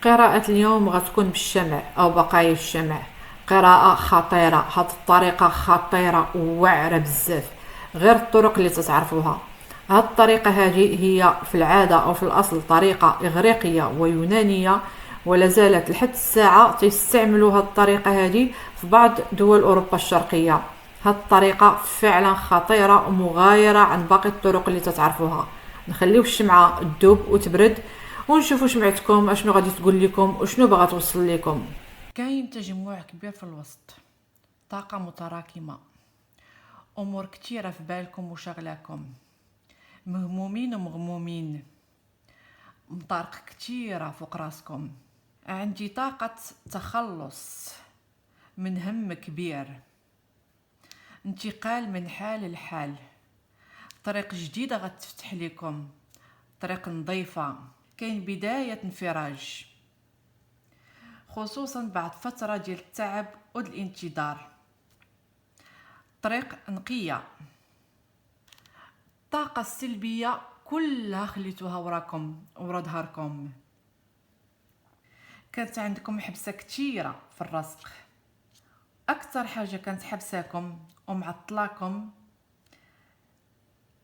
قراءة اليوم غتكون بالشمع أو بقايا الشمع. قراءة خطيرة، هاد الطريقة خطيرة وواعرة بزاف، غير الطرق اللي تتعرفوها. هاد الطريقة هذه هي في العادة أو في الأصل طريقة إغريقية ويونانية، ولا زالت لحد الساعة تستعملوا هاد الطريقة هذه في بعض دول أوروبا الشرقية. هاد الطريقة فعلا خطيرة ومغايرة عن باقي الطرق اللي تتعرفوها. نخليو الشمعة تذوب وتبرد ونشوفوا شمعتكم اشنو غادي تقول لكم وشنو باغا توصل لكم. كاين تجمع كبير في الوسط، طاقة متراكمة، امور كتيرة في بالكم وشغلاكم، مهمومين ومغمومين، مطارق كتيرة فوق راسكم. عندي طاقة تخلص من هم كبير، انتقال من حال لحال، طريق جديدة غتفتح لكم، طريق نظيفة، كاين بداية انفراج، خصوصا بعد فترة ديال التعب والانتظار. طريق نقية، الطاقة السلبية كلها خليتوها وراكم ورا ظهركم. كانت عندكم حبسة كتيرة في الرزق، أكثر حاجة كانت حبساكم ومعطلاكم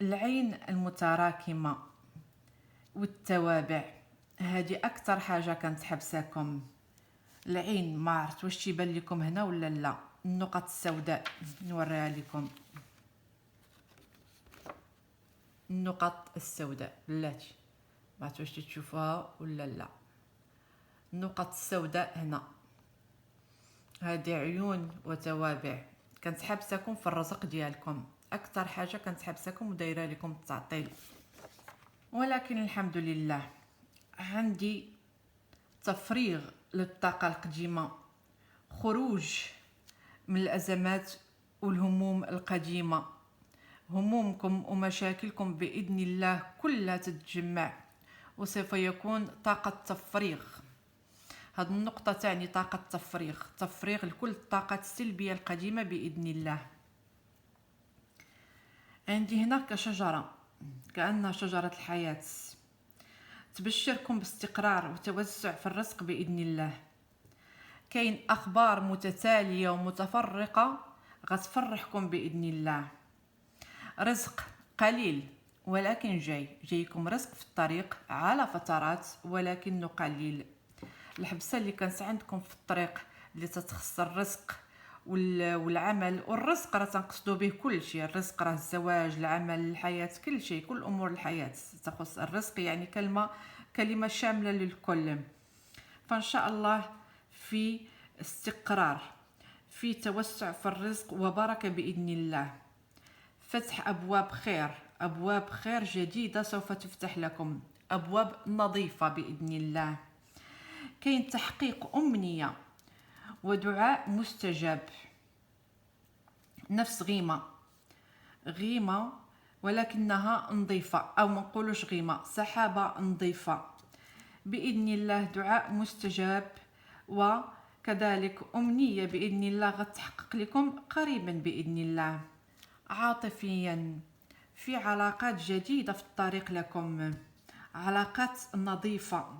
العين المتراكمة والتوابع. هذه أكثر حاجة كانت حبساكم، العين. ما عرفت واش تيبان لكم هنا ولا لا، النقط السوداء نوريها لكم، النقط السوداء بلاتي، ما عرفت واش تشوفوها ولا لا. النقط السوداء هنا هذه عيون وتوابع كانت حابساكم في الرزق ديالكم، اكثر حاجه كانت حابساكم ودايره لكم التعطيل. ولكن الحمد لله عندي تفريغ للطاقه القديمه، خروج من الازمات والهموم القديمه. همومكم ومشاكلكم باذن الله كلها تتجمع وسوف يكون طاقه تفريغ. هذه النقطة تعني طاقة تفريغ لكل الطاقات السلبية القديمة بإذن الله. عندي هنا كشجرة، كأنها شجرة الحياة، تبشركم باستقرار وتوسع في الرزق بإذن الله. كاين أخبار متتالية ومتفرقة غتفرحكم بإذن الله. رزق قليل ولكن جايكم رزق في الطريق على فترات ولكنه قليل. الحبسه اللي كانت عندكم في الطريق اللي تتخص الرزق والعمل، والرزق راه تنقصدوا به كل شيء، الرزق راه الزواج، العمل، الحياه، كل شيء، كل امور الحياه تخص الرزق، يعني كلمه شامله للكل. فان شاء الله في استقرار، في توسع في الرزق وبركه باذن الله، فتح ابواب خير جديده سوف تفتح لكم، ابواب نظيفه باذن الله. كاين تحقيق أمنية ودعاء مستجاب، نفس غيمة ولكنها نظيفة، أو ما نقولوش غيمة، سحابة نظيفة بإذن الله، دعاء مستجاب وكذلك أمنية بإذن الله غتحقق لكم قريبا بإذن الله. عاطفيا في علاقات جديدة في الطريق لكم، علاقات نظيفة،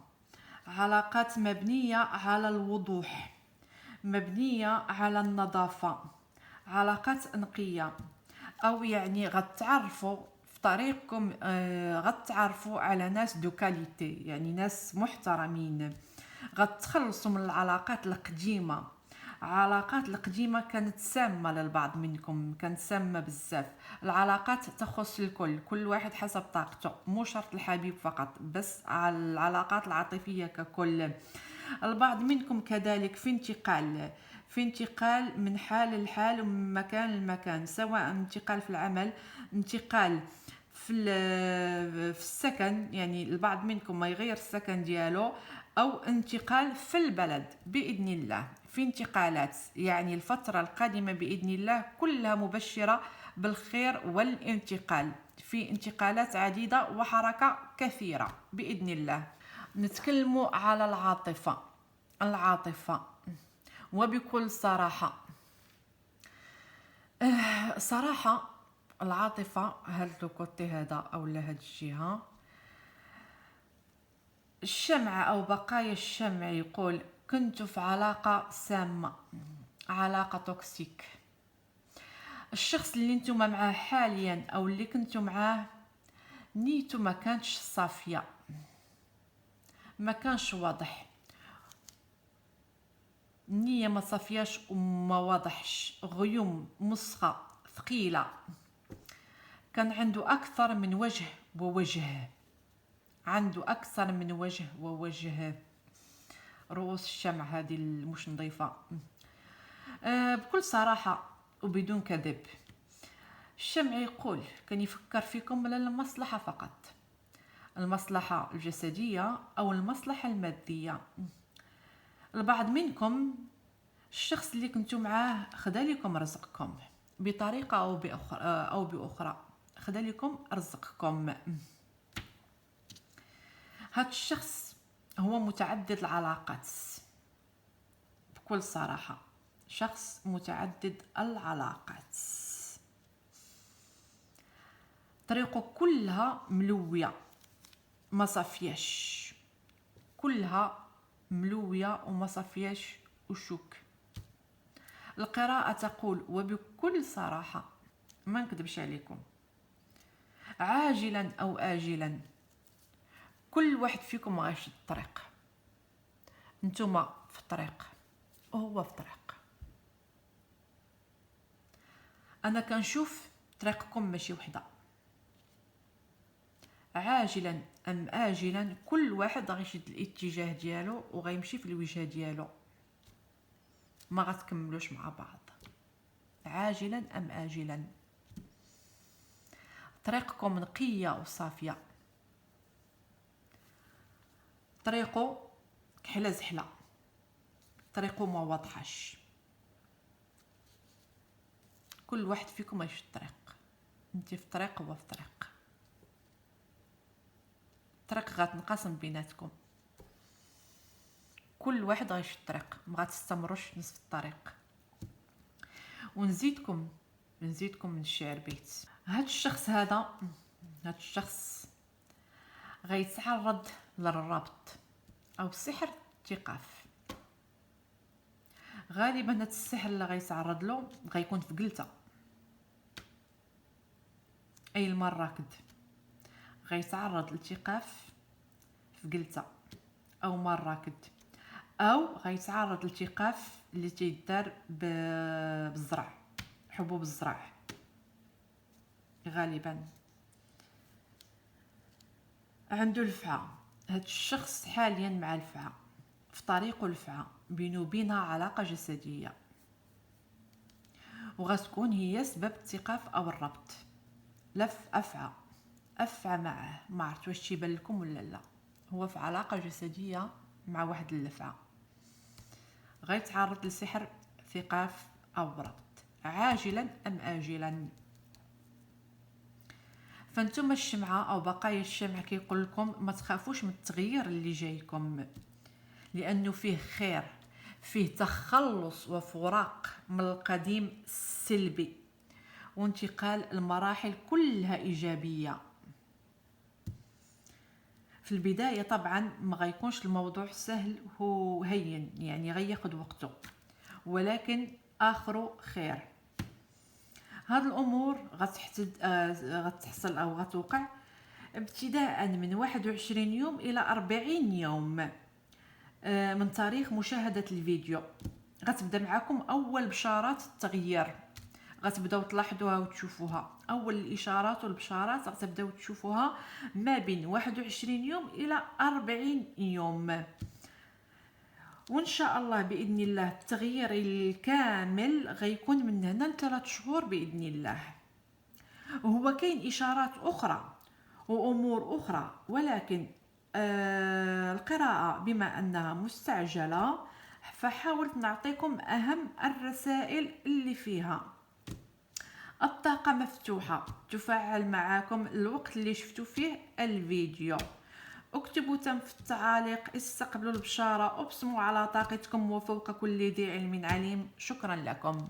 علاقات مبنية على الوضوح، مبنية على النظافة، علاقات نقية، أو يعني غتعرفوا في طريقكم غتعرفوا على ناس دو كاليتي، يعني ناس محترمين. غتخلصوا من العلاقات القديمة، علاقات القديمة كانت سامة للبعض منكم، كانت سامة بزاف. العلاقات تخص الكل، كل واحد حسب طاقته، مو شرط الحبيب فقط، بس على العلاقات العاطفية ككل. البعض منكم كذلك في انتقال من حال لحال ومن مكان لمكان، سواء انتقال في العمل، انتقال في السكن، يعني البعض منكم ما يغير السكن ديالو، او انتقال في البلد باذن الله. في انتقالات، يعني الفترة القادمة باذن الله كلها مبشرة بالخير والانتقال، في انتقالات عديدة وحركة كثيرة باذن الله. نتكلموا على العاطفة وبكل صراحة. صراحة العاطفة هاد الكوتي هذا أو هاد الجهة الشمعة أو بقايا الشمع يقول: كنت في علاقة سامة، علاقة توكسيك. الشخص اللي انتم معاه حاليا أو اللي كنتم معاه نيته ما كانتش صافية، ما كانش واضح، النية ما صافياش وما واضحش، غيوم مسخة ثقيلة، كان عنده أكثر من وجه ووجه، عنده أكثر من وجه ووجه. رؤوس الشمع هذه مش نظيفة. بكل صراحة وبدون كذب، الشمع يقول كان يفكر فيكم للمصلحة فقط، المصلحة الجسدية أو المصلحة المادية. البعض منكم الشخص اللي كنتو معاه خدا لكم رزقكم بطريقة أو بأخرى، خدا لكم رزقكم. هذا الشخص هو متعدد العلاقات، بكل صراحة شخص متعدد العلاقات، طريقه كلها ملوية ما صافياش، كلها ملوية وما صافياش وشوك. القراءة تقول وبكل صراحة ما نكذبش عليكم، عاجلا أو آجلا كل واحد فيكم غيشد الطريق، نتوما في الطريق وهو في طريق. أنا كنشوف طريقكم ماشي وحدة، عاجلا أم آجلا كل واحد غيشد الاتجاه ديالو وغيمشي في الوجهة ديالو، ما غتكملوش مع بعض، عاجلا أم آجلا. طريقكم نقية وصافية، طريقه كحلة زحلة، طريقه ما واضحش، كل واحد فيكم ماشي في الطريق، انت في طريق وهو في طريق، الطريق غتنقسم بيناتكم، كل واحد غيمشي في الطريق، ما غتستمروش نصف الطريق. ونزيدكم من الشعر بيت، هاد الشخص غيتعرض للربط او السحر الثقاف. غالبا هاد السحر اللي غيتعرض له غيكون في جلته، اي المراكد غيتعرض للتقاف في جلته او مراكد، او غيتعرض للتقاف اللي تيدار بالزرع، حبوب الزرع غالبا. عنده الفعة، هاد الشخص حاليا مع الفعة، في طريقه الفعة، بينو وبينها علاقة جسدية، وغتكون هي سبب التقاف او الربط. لف افعى معه، ما عرفت واش تيبان لكم ولا لا، هو في علاقة جسدية مع واحد اللفعة، غيتعرض لسحر ثقاف او ربط، عاجلا ام آجلا. فانتم الشمعة او بقايا الشمع كيقول لكم ما تخافوش من التغيير اللي جايكم، لانه فيه خير، فيه تخلص وفراق من القديم السلبي وانتقال المراحل كلها ايجابيه. في البدايه طبعا ما غيكونش الموضوع سهل وهين، يعني غياخد وقته، ولكن اخره خير. هاد الامور غتحصل او غتوقع ابتداء من 21 يوم الى 40 يوم من تاريخ مشاهدة الفيديو. غتبدا معكم اول بشارات التغيير، غتبداو تلاحظوها وتشوفوها، اول الاشارات والبشارات غتبداو تشوفوها ما بين 21 يوم الى 40 يوم، وان شاء الله باذن الله التغيير الكامل غيكون من هنا ل3 شهور باذن الله. وهو كاين اشارات اخرى وامور اخرى، ولكن القراءة بما انها مستعجلة فحاولت نعطيكم اهم الرسائل اللي فيها. الطاقة مفتوحة تفعل معاكم الوقت اللي شفتوا فيه الفيديو. اكتبوا تم في التعاليق، استقبلوا البشارة، ابصموا على طاقتكم، وفوق كل ذي علم عليم. شكرا لكم.